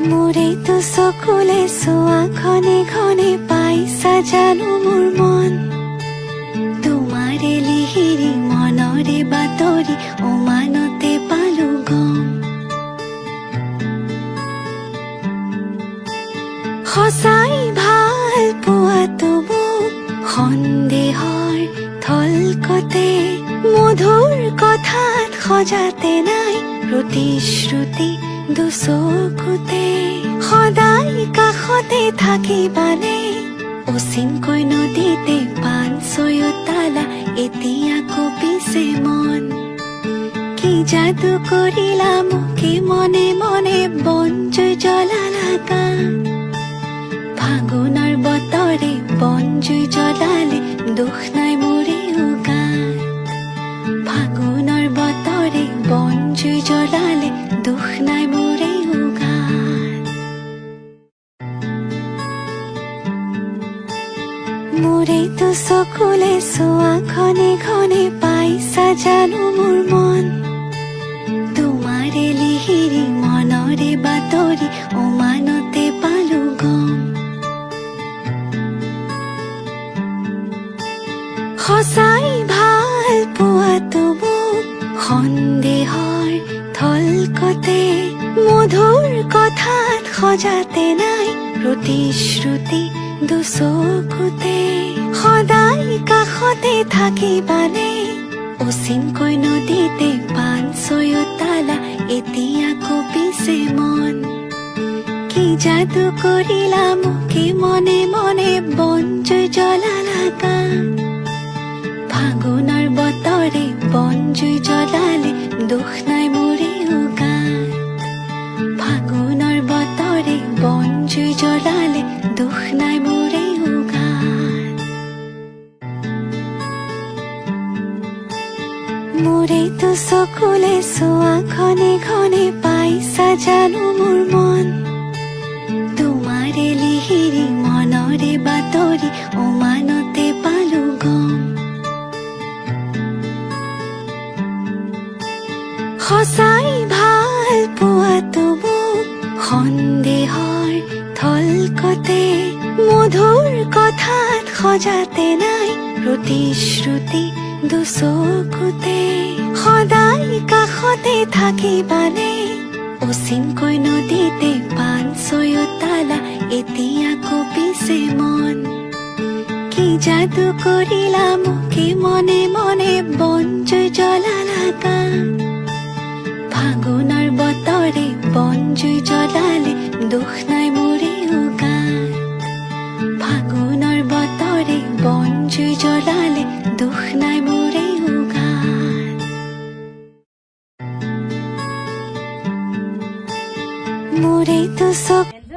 মোৰে তো চকুলে চোৱা ঘনে ঘনে পাইছা জানো মোৰ মন তোমাৰে লিহিৰি মনৰে বাতৰি অমানতে পালো গম সঁচাই ভাল পোৱাটো মোক সন্দেহৰ থলকতে মধুৰ কথাত সজাতে নাই প্ৰতিশ্ৰুতি দুচকুতে সদায় কাষতে থাকিবানে অচিনকৈ নদীতে পান ছয়তালা এতিয়া কপিছে মন কি যাদু কৰিলা মোকে মনে মনে বনজুই জ্বলালা গান ফাগুনৰ বতৰে বনজুই জ্বলালে দুখ নাই মোৰে উগান ফাগুনৰ বতৰে বনজুই জ্বলালে দুখ নাই মোৰে উগান মোৰে তো চকুলে চোৱা ঘনে ঘনে পাইছা জানো মোৰ মন তোমাৰে লিহিৰি মনৰে বাতৰি অমানতে পালো গম সঁচাই ভাল পোৱাটো মোক সন্দেহৰ থলকতে মধুৰ কথাত সজাতে নাই প্ৰতিশ্ৰুতি দুচকুতে সদায় কাষতে থাকিবানে অচিনকৈ নদীতে পান ছয়তালা এতিয়া কপিছে মন কি যাদু কৰিলা মোকে মনে মনে বনজুই জ্বলালা গান ফাগুনৰ বতৰে বনজুই জ্বলালে দুখ নাই মোৰে উগান ফাগুনৰ বতৰে বনজুই জ্বলালে দুখ নাই মোৰে উগান মোৰে তো চকুলে চোৱা ঘনে ঘনে পাইছা জানো মোৰ মন তোমাৰে লিহিৰি মনৰে বাতৰি অমানতে পালো গম সঁচাই ভাল পোৱাটো মোক সন্দেহৰ থলকতে মধুৰ কথাত সজাতে নাই প্ৰতিশ্ৰুতি দুচকুতে সদায় কাষতে থাকিবানে অচিনকৈ নদীতে পান ছয়তালা এতিয়া কপিছে মন কি যাদু কৰিলা মোকে মনে মনে বনজুই জ্বলালা গান ফাগুনৰ বতৰে বনজুই জ্বলালে দুখ নাই মোৰে উগান ফাগুনৰ বতৰে বনজুই জ্বলালে দুখ নাই মোৰে উগান মোৰে তো চকুলে